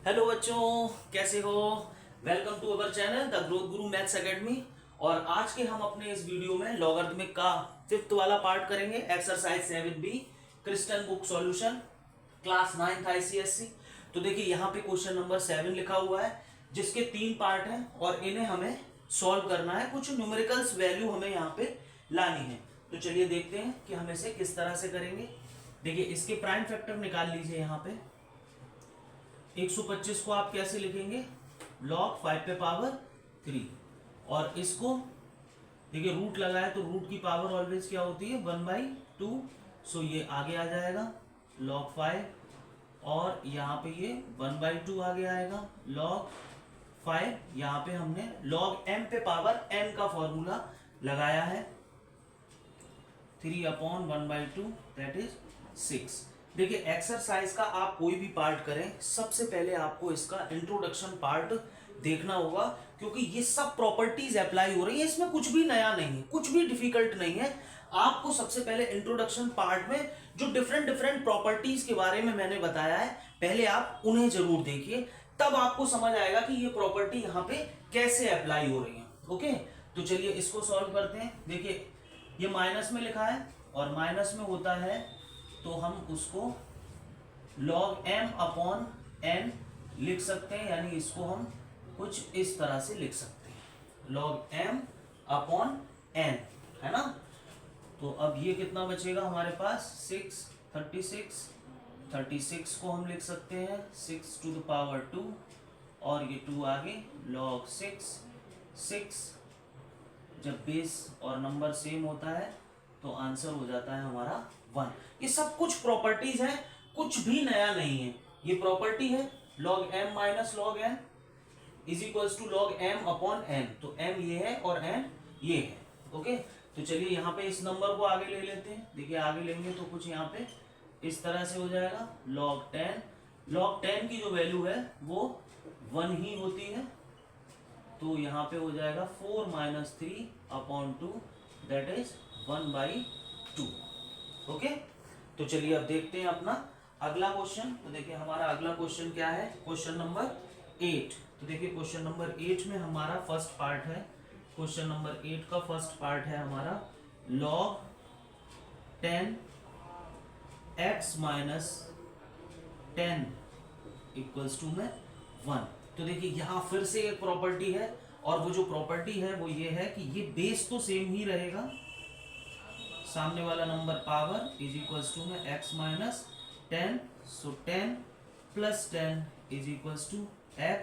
Hello बच्चों, कैसे हो। Welcome to our channel the Growth Guru Maths Academy. और आज के हम अपने इस वीडियो में लॉगरिथमिक का फिफ्थ वाला पार्ट करेंगे। एक्सरसाइज 7B क्रिस्टन book solution class 9th ICSE। तो देखिए यहाँ पे क्वेश्चन नंबर 7 लिखा हुआ है जिसके 3 पार्ट हैं और इन्हें हमें सॉल्व करना है। कुछ न्यूमेरिकल्स वैल्यू हमें यहाँ पे लानी है। तो चलिए देखते हैं कि हम इसे किस तरह से करेंगे। देखिए इसके प्राइम फैक्टर निकाल लीजिए। यहाँ पे 125 को आप कैसे लिखेंगे, log 5 पे पावर 3। और इसको देखिए रूट लगाए तो रूट की पावर ऑलवेज क्या होती है 1/2। सो ये आगे आ जाएगा log 5 और यहाँ पे ये 1/2 आगे आएगा log 5। यहाँ पे हमने log m पे पावर n का फॉर्मूला लगाया है 3/1/2 दैट इज 6। देखिए एक्सरसाइज का आप कोई भी पार्ट करें, सबसे पहले आपको इसका इंट्रोडक्शन पार्ट देखना होगा, क्योंकि ये सब प्रॉपर्टीज अप्लाई हो रही है। इसमें कुछ भी नया नहीं है, कुछ भी डिफिकल्ट नहीं है। आपको सबसे पहले इंट्रोडक्शन पार्ट में जो डिफरेंट डिफरेंट प्रॉपर्टीज के बारे में मैंने बताया है, पहले आप उन्हें जरूर देखिए, तब आपको समझ आएगा कि ये प्रॉपर्टी यहाँ पे कैसे अप्लाई हो रही है। ओके, तो चलिए इसको सॉल्व करते हैं। देखिए ये माइनस में लिखा है और माइनस में होता है तो हम उसको log m अपॉन n लिख सकते हैं, यानी इसको हम कुछ इस तरह से लिख सकते हैं log m अपॉन n, है ना। तो अब ये कितना बचेगा हमारे पास 36 को हम लिख सकते हैं 6 टू द पावर 2 और ये 2 आगे log 6 जब बेस और नंबर सेम होता है तो आंसर हो जाता है हमारा 1। ये सब कुछ प्रॉपर्टीज हैं, कुछ भी नया नहीं है। ये प्रॉपर्टी है log m minus log n is equals to log m upon n। तो m ये है और n ये है। ओके, तो चलिए यहाँ पे इस नंबर को आगे ले लेते हैं। देखिए आगे लेंगे तो कुछ यहाँ पे इस तरह से हो जाएगा log 10 की जो वैल्यू है वो 1 ही होती है। तो यहाँ पे हो जाएगा 4 - 3/2 दैट इज 1/2। ओके, तो चलिए अब देखते हैं अपना अगला क्वेश्चन। तो देखिए हमारा अगला क्वेश्चन क्या है, क्वेश्चन नंबर 8। तो देखिए क्वेश्चन नंबर 8 में हमारा फर्स्ट पार्ट है, क्वेश्चन नंबर 8 का फर्स्ट पार्ट है हमारा log 10 x minus 10 equals to में 1। तो देखिए यहाँ फिर से एक प्रॉपर्टी है और वो जो प्रॉपर्टी है वो ये है कि ये बेस तो सेम ही रहेगा, सामने वाला number power is equals to में x minus 10। So 10 plus 10 is equals to x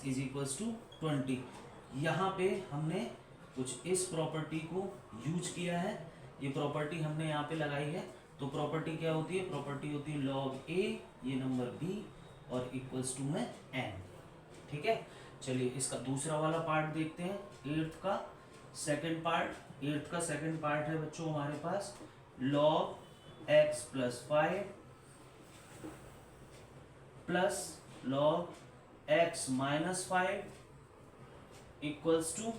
is equals to 20। यहाँ पे हमने कुछ इस प्रॉपर्टी को यूज किया है, ये प्रॉपर्टी हमने यहाँ पे लगाई है। तो प्रॉपर्टी क्या होती है, प्रॉपर्टी होती है log a ये नंबर b और इक्वल्स टू में n। ठीक है, चलिए इसका दूसरा वाला पार्ट देखते हैं। 8th का सेकंड पार्ट है बच्चों हमारे पास log x plus 5 plus log x minus 5 equals to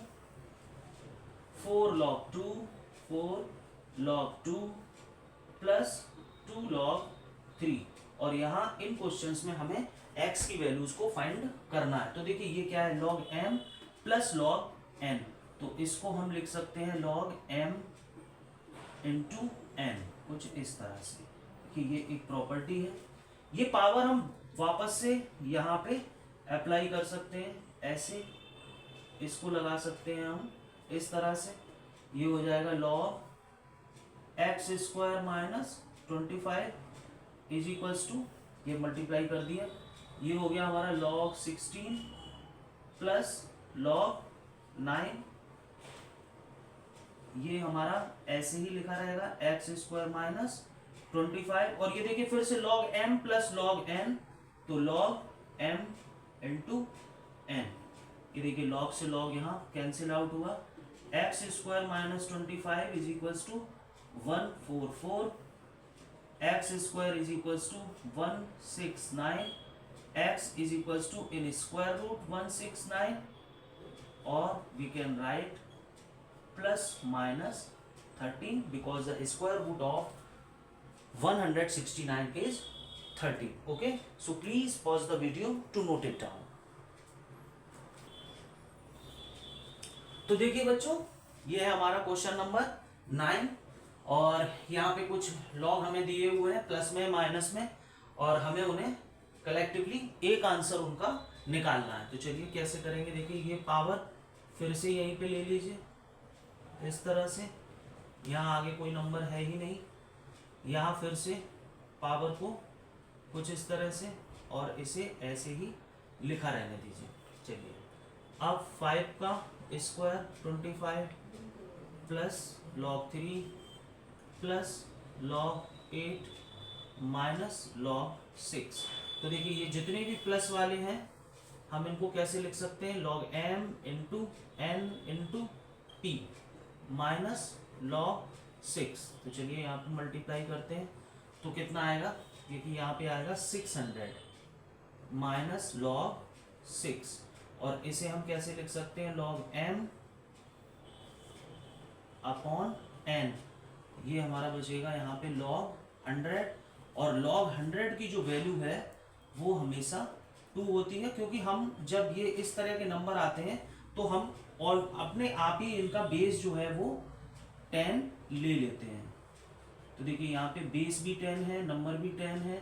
4 log 2 plus 2 log 3। और यहाँ इन क्वेश्चंस में हमें x की वैल्यूज को फाइंड करना है। तो देखिए ये क्या है log m plus log n। तो इसको हम लिख सकते हैं log m इंटू n, कुछ इस तरह से कि ये एक प्रॉपर्टी है। ये पावर हम वापस से यहाँ पे अप्लाई कर सकते हैं, ऐसे इसको लगा सकते हैं हम इस तरह से। ये हो जाएगा log x square minus 25 is equals to, ये मल्टीप्लाई कर दिया, ये हो गया हमारा log 16 प्लस log 9। ये हमारा ऐसे ही लिखा रहेगा x स्क्वायर माइनस 25। और ये देखिए फिर से log m plus log n, तो log m इंटू n। ये देखिए log से log यहाँ कैंसिल आउट हुआ, x square minus 25 is equals to 144, x square is equals to 169, x is equals to in square root 169, और we can write plus minus 13 because the square root of 169 is 13. Okay, so please pause the video to note it down. तो देखिए बच्चों, ये है हमारा question number 9 और यहाँ पे कुछ लॉग हमें दिए हुए हैं प्लस में माइनस में और हमें उन्हें कलेक्टिवली एक आंसर उनका निकालना है। तो चलिए कैसे करेंगे, देखिए ये पावर फिर से यहीं पे ले लीजिए इस तरह से, यहाँ आगे कोई नंबर है ही नहीं, यहाँ फिर से पावर को कुछ इस तरह से और इसे ऐसे ही लिखा रहने दीजिए। चलिए अब 5 का square 25 plus log 3 plus log 8 minus log 6। तो देखिए ये जितने भी प्लस वाले हैं हम इनको कैसे लिख सकते हैं, log m into n into p minus log 6। तो चलिए यहाँ पे मल्टीप्लाई करते हैं तो कितना आएगा, देखिए यहाँ पे आएगा 600 माइनस log 6 और इसे हम कैसे लिख सकते हैं, log m अपॉन n। ये हमारा बचेगा यहाँ पे log 100 और log 100 की जो वैल्यू है वो हमेशा 2 होती है, क्योंकि हम जब ये इस तरह के नंबर आते हैं तो हम और अपने आप ही इनका बेस जो है वो 10 ले लेते हैं। तो देखिए यहाँ पे बेस भी 10 है, नंबर भी 10 है,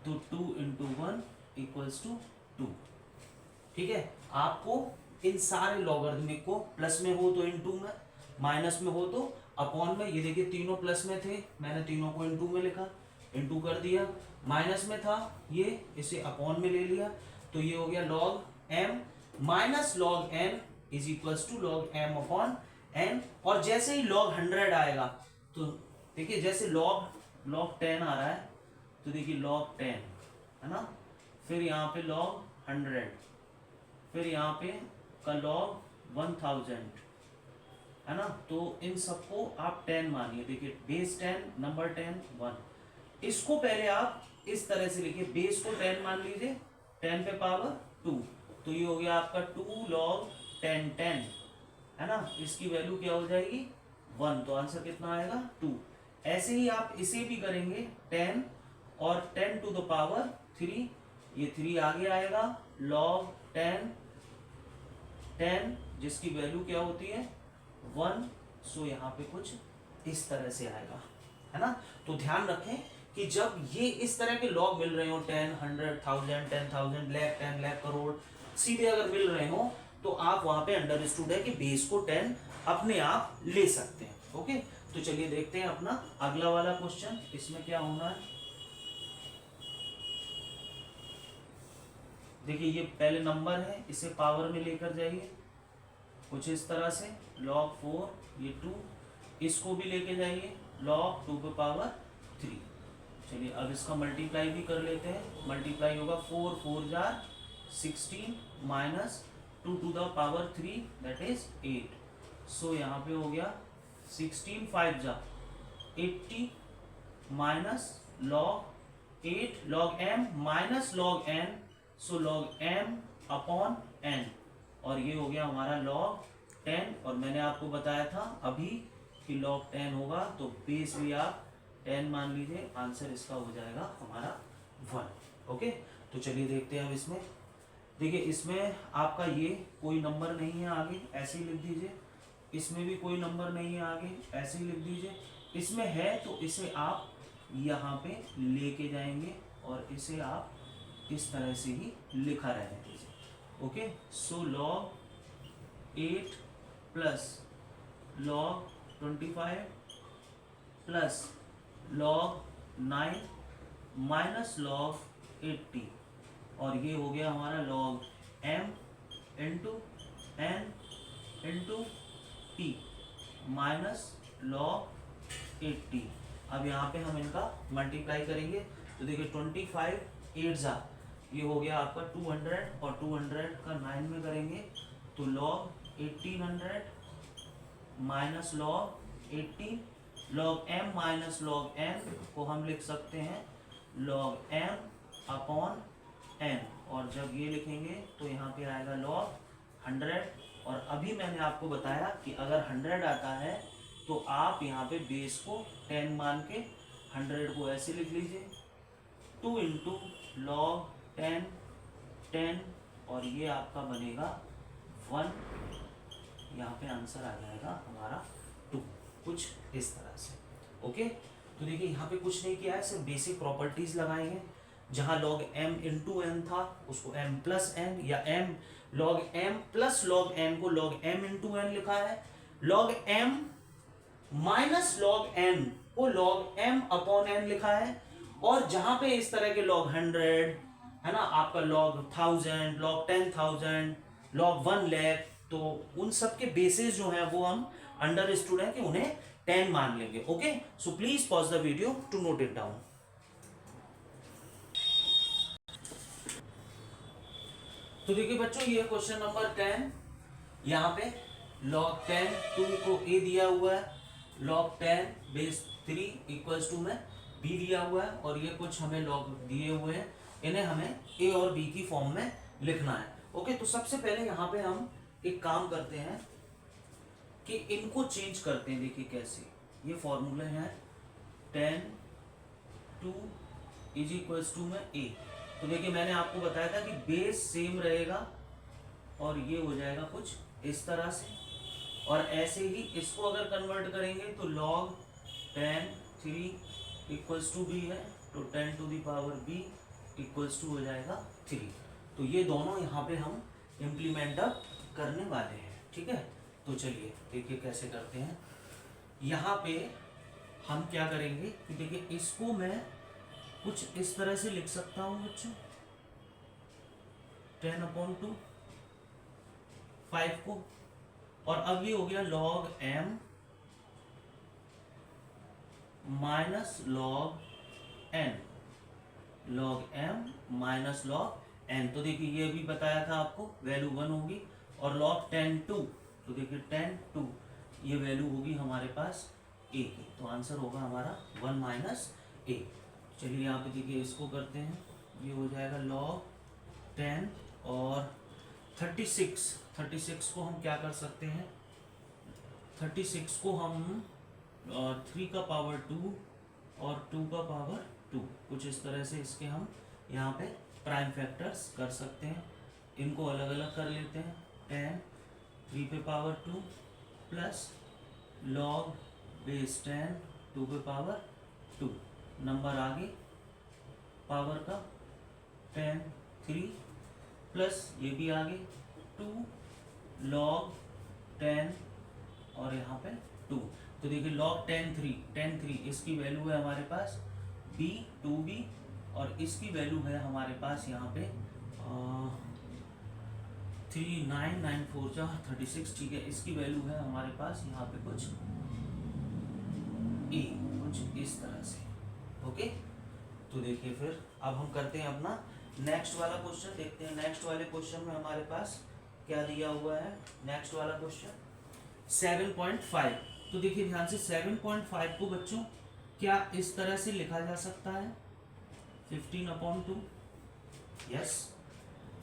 तो 2 इंटू 1 इक्वल्स टू 2। ठीक है, आपको इन सारे लॉगरिथमिक को प्लस में हो तो इनटू में, माइनस में हो तो अपॉन में। ये देखिए तीनों प्लस में थे, मैंने तीनों को इनटू में लिखा, इनटू कर दिया। माइनस में था ये, इसे अपॉन में ले लिया, तो ये हो गया log m minus log n is equals to log m upon n। और जैसे ही log 100 आएगा तो देखिए जैसे log 10 आ रहा है तो देखिए log 10 है ना, फिर यहाँ पे log 100, फिर यहाँ पे का log 1000 है ना। तो इन सबको आप 10 मानिए, देखिए बेस 10 नंबर 10 1। इसको पहले आप इस तरह से लिखिए, बेस को 10 मान लीजिए, 10 पे पावर 2, तो ये हो गया आपका 2 log 10 है ना। इसकी वैल्यू क्या हो जाएगी 1, तो आंसर कितना आएगा 2। ऐसे ही आप इसे भी करेंगे 10 और 10 टू द पावर 3, ये 3 आगे आएगा, log 10 जिसकी वैल्यू क्या होती है 1। सो यहाँ पे कुछ इस तरह से आएगा, है ना। तो ध्यान रखें कि जब ये इस तरह के लॉग मिल रहे हो 10, 100, 1000, 10,000, लाख, 10 लाख, करोड़ सीधे अगर मिल रहे हो तो आप वहां पे अंडरस्टूड है कि बेस को 10 अपने आप ले सकते हैं। ओके, तो चलिए देखते हैं अपना अगला वाला क्वेश्चन, इसमें क्या होना है। देखिए ये पहले नंबर है, इसे पावर में लेकर जाइए कुछ इस तरह से, log 4 ये 2, इसको भी लेके जाइए log 2 पे पावर 3। चलिए अब इसका मल्टीप्लाई भी कर लेते हैं, मल्टीप्लाई होगा 4 4 जार 16 minus 2 to the power 3 that is 8। So यहाँ पे हो गया 16 5 जार 80 minus log 8 log m minus log n, so log m upon n, और ये हो गया हमारा log 10। और मैंने आपको बताया था अभी कि log 10 होगा तो बेस भी आप 10 मान लीजिए, आंसर इसका हो जाएगा हमारा 1। ओके, तो चलिए देखते हैं अब इसमें। देखिए इसमें आपका ये कोई नंबर नहीं है आगे, ऐसे ही लिख दीजिए। इसमें भी कोई नंबर नहीं है आगे, ऐसे ही लिख दीजिए। इसमें है तो इसे आप यहाँ पे लेके जाएंगे और इसे आप इस तरह से ही लिखा रहने दीजिए। ओके, सो log 8 plus log 25 plus log 9 minus log 80, और ये हो गया हमारा log m into n into p minus log 80। अब यहाँ पे हम इनका मल्टीप्लाई करेंगे तो देखिए 25 8 जा, ये हो गया आपका 200 और 200 का 9 में करेंगे तो log 1800 minus log 80, log m minus log n को हम लिख सकते हैं log m अपॉन n, और जब ये लिखेंगे तो यहाँ पे आएगा log 100। और अभी मैंने आपको बताया कि अगर 100 आता है तो आप यहाँ पे बेस को 10 मान के 100 को ऐसे लिख लीजिए 2 इंटू लॉग 10 10 और ये आपका बनेगा 1, यहाँ पे आंसर आ जाएगा हमारा 2, कुछ इस तरह से। ओके, तो देखिए यहाँ पे कुछ नहीं किया है, सिर्फ बेसिक प्रॉपर्टीज लगाए हैं। जहां log m इंटू एन था उसको m प्लस एन, या m log m plus log n को log m इंटू एन लिखा है। log m minus log n को log m अपॉन n लिखा है। और जहां पे इस तरह के log 100 है ना, आपका log 1000, log 10,000, log 1 lakh, तो उन सब के बेसिस जो है वो हम अंडरस्टूड है कि उन्हें 10 मान लेंगे। Okay, so please pause the video to note it down. तो देखिए बच्चों, ये क्वेश्चन नंबर 10, यहाँ पे log 10 2 को a दिया हुआ है, log 10 बेस 3 इक्वल्स टू में b दिया हुआ है, और ये कुछ हमें log दिए हुए हैं, इन्हें हमें a और b की फॉर्म में लिखना है। ओके, तो सबसे पहले यहाँ पे हम एक काम करते हैं कि इनको चेंज करते हैं। देखिए कैसे, ये फॉर्मूले हैं 10 2 इज इक्वल्स टू में a। तो देखिए मैंने आपको बताया था कि बेस सेम रहेगा और ये हो जाएगा कुछ इस तरह से, और ऐसे ही इसको अगर कन्वर्ट करेंगे तो log 10 3 इक्वल्स टू b है, तो 10 to the power b equals to हो जाएगा 3। तो ये दोनों यहाँ पे हम इम्प्लीमेंट अप करने वाले हैं। ठीक है, तो चलिए देखिए कैसे करते हैं। यहाँ पे हम क्या करेंगे कि देखिए इसको मैं कुछ इस तरह से लिख सकता हूँ बच्चों, 10/2 5 को, और अब ये हो गया log m minus log n, log m minus log n। तो देखिए ये भी बताया था आपको, वैल्यू 1 होगी, और log 10 2, तो देखिए 10 2 ये वैल्यू होगी हमारे पास a की, तो आंसर होगा हमारा 1 माइनस a। चलिए यहाँ पे देखिए इसको करते हैं, ये हो जाएगा log 10 और 36 को हम क्या कर सकते हैं, 36 को हम 3 का पावर 2 और 2 का पावर 2, कुछ इस तरह से इसके हम यहाँ पे प्राइम फैक्टर्स कर सकते हैं। इनको अलग अलग कर लेते हैं, 10 3 पे पावर 2 प्लस log बेस 10 2 पे पावर 2, नंबर आगे पावर का 10 3 प्लस ये भी आगे 2 log 10 और यहाँ पे 2। तो देखिए log 10 3 इसकी वैल्यू है हमारे पास b 2b, और इसकी वैल्यू है हमारे पास यहाँ पे 3 9 9 4 जा 36। ठीक है, इसकी वैल्यू है हमारे पास यहाँ पे कुछ a, कुछ इस तरह से। ओके, तो देखिए फिर अब हम करते हैं अपना नेक्स्ट वाला क्वेश्चन। देखते हैं नेक्स्ट वाले क्वेश्चन में हमारे पास क्या दिया हुआ है। नेक्स्ट वाला क्वेश्चन 7.5। तो देखिए ध्यान से, 7.5 को बच्चों क्या इस तरह से लिखा जा सकता है, 15/2, yes,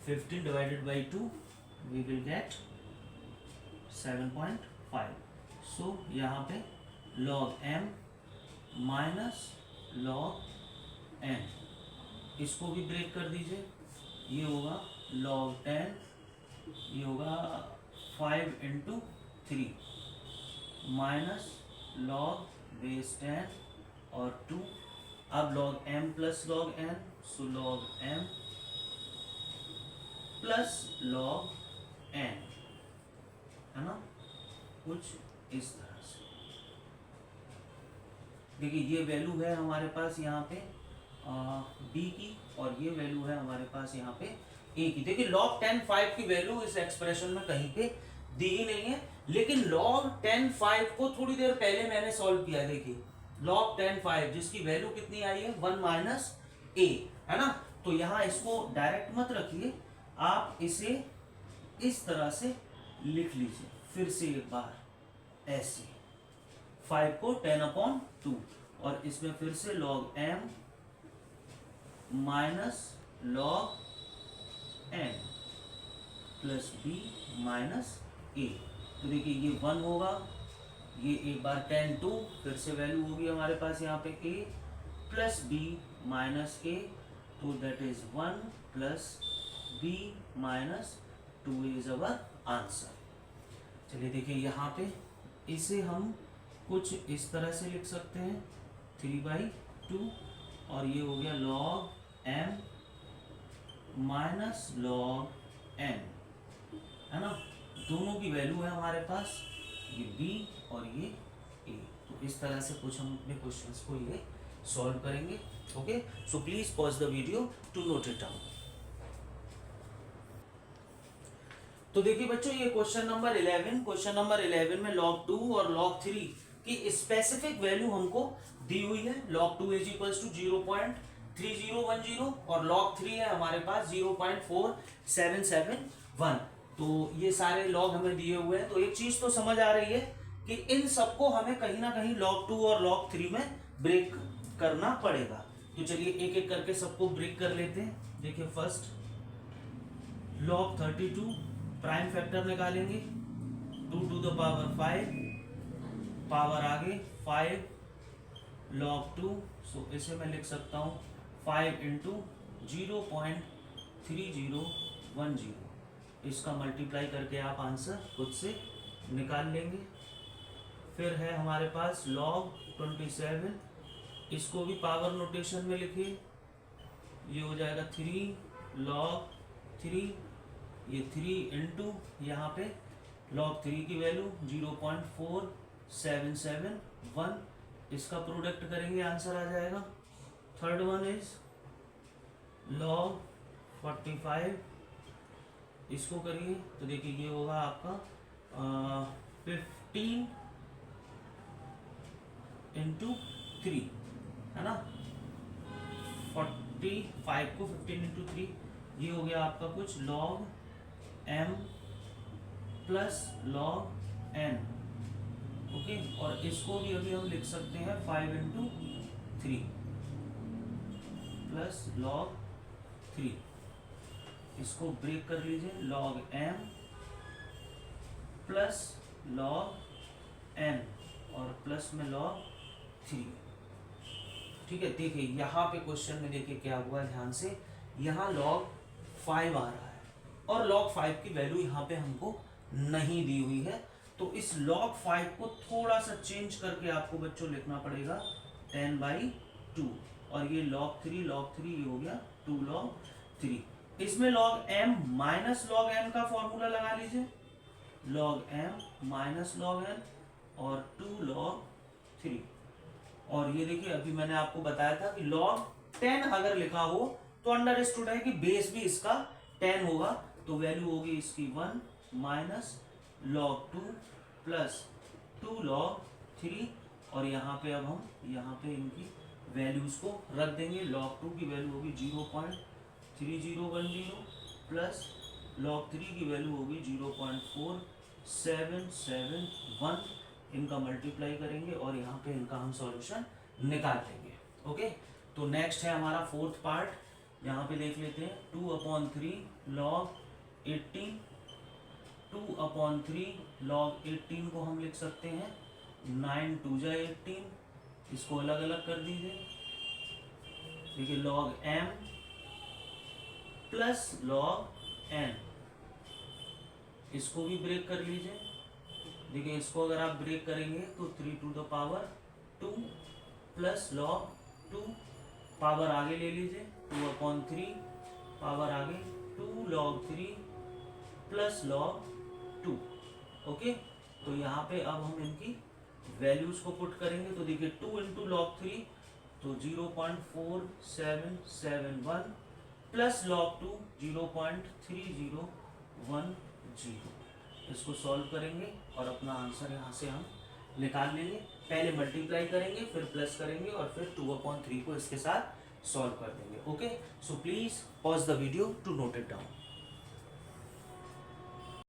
15 divided by 2 we will get 7.5। So यहाँ पे log m minus log n, इसको भी ब्रेक कर दीजिए, ये होगा log 10, ये होगा 5 इंटू 3 माइनस log बेस 10 और 2। अब log m plus log n, so log m plus log n, है ना, कुछ इस तरह से। देखिए ये वैल्यू है हमारे पास यहाँ पे b की, और ये वैल्यू है हमारे पास यहाँ पे a की। देखिए log 10 5 की वैल्यू इस एक्सप्रेशन में कहीं पे दी ही नहीं है, लेकिन log 10 5 को थोड़ी देर पहले मैंने सॉल्व किया। देखिए log 10 5 जिसकी वैल्यू कितनी आई है, 1 माइनस a, है ना। तो यहाँ इसको डायरेक्ट मत रखिए, आप इसे इस तरह से लिख लीजिए फिर से एक बार ऐसे, 5 को 10/2, और इसमें फिर से log m minus log n plus b minus a। तो देखिए ये 1 होगा, ये एक बार 10 2, फिर से वैल्यू होगी हमारे पास यहाँ पे a plus b minus a, तो that is 1 plus B minus 2 is our answer. चलिए देखिए यहाँ पे इसे हम कुछ इस तरह से लिख सकते हैं 3/2 और ये हो गया log m minus log n, है ना। दोनों की वैल्यू है हमारे पास, ये b और ये a। तो इस तरह से कुछ हम अपने क्वेश्चंस को ये सॉल्व करेंगे। Okay, so please pause the video to note it down. तो देखिए बच्चों ये क्वेश्चन नंबर 11 में log 2 और log 3 की स्पेसिफिक वैल्यू हमको दी हुई है। log 2 इज इक्वल्स टू 0.3010 और log 3 है हमारे पास 0.4771। तो ये सारे log हमें दिए हुए हैं। तो एक चीज तो समझ आ रही है कि इन सबको हमें कहीं ना कहीं log 2 और log 3 में ब्रेक करना पड़ेगा। तो चलिए एक एक करके सबको ब्रेक कर लेते हैं। देखिए फर्स्ट log 32 प्राइम फैक्टर निकालेंगे 2 to the power 5, पावर आगे 5 log 2, सो इसे मैं लिख सकता हूँ 5 into 0.3010। इसका मल्टीप्लाई करके आप आंसर खुद से निकाल लेंगे। फिर है हमारे पास log 27, इसको भी पावर नोटेशन में लिखिए, ये हो जाएगा 3 log 3, ये 3 इंटू यहाँ पे log 3 की वैल्यू 0.4771, इसका प्रोडक्ट करेंगे आंसर आ जाएगा। थर्ड वन इज log 45, इसको करिए तो देखिए ये होगा आपका 15 इंटू 3, है ना। 45 को 15 इंटू 3, ये हो गया आपका कुछ log m plus log n। Okay, और इसको भी अभी हम लिख सकते हैं 5 इंटू 3 प्लस log 3। इसको ब्रेक कर लीजिए, log m plus log n और प्लस में log 3। ठीक है, देखिए यहाँ पे क्वेश्चन में देखिए क्या हुआ है, ध्यान से। यहाँ log 5 आ रहा है और log 5 की वैल्यू यहाँ पे हमको नहीं दी हुई है। तो इस log 5 को थोड़ा सा चेंज करके आपको बच्चों लिखना पड़ेगा 10/2 और ये log 3 ये हो गया 2 log 3। इसमें log m minus log n का फॉर्मूला लगा लीजिए, log m minus log n और 2 log 3। और ये देखिए अभी मैंने आपको बताया था कि log 10 अगर लिखा हो तो अंडरस्टूड है कि बेस भी इसका 10 होगा। तो वैल्यू होगी इसकी 1 माइनस log 2 प्लस 2 log 3। और यहाँ पे अब हम यहाँ पे इनकी वैल्यूज को रख देंगे। log 2 की वैल्यू होगी 0.3010 प्लस log 3 की वैल्यू होगी 0.4771। इनका मल्टीप्लाई करेंगे और यहाँ पे इनका हम सॉल्यूशन निकाल लेंगे। ओके, तो नेक्स्ट है हमारा फोर्थ पार्ट, यहाँ पे देख लेते हैं 2/3 log 18। 2/3 log 18 को हम लिख सकते हैं 9 2 जा 18, इसको अलग अलग कर दीजिए। देखिए log m plus log n, इसको भी ब्रेक कर लीजिए। देखिए इसको अगर आप ब्रेक करेंगे तो 3 to the power 2 plus log 2, power आगे ले लीजिए 2/3, पावर आगे 2 log 3 प्लस log 2। ओके, तो यहाँ पे अब हम इनकी वैल्यूज को पुट करेंगे। तो देखिए 2 इंटू log 3 तो 0.4771 प्लस log 2 0.3010। इसको सॉल्व करेंगे और अपना आंसर यहाँ से हम निकाल लेंगे। पहले मल्टीप्लाई करेंगे, फिर प्लस करेंगे और फिर 2/3 को इसके साथ सॉल्व कर देंगे। Okay, so please pause the video to note it down.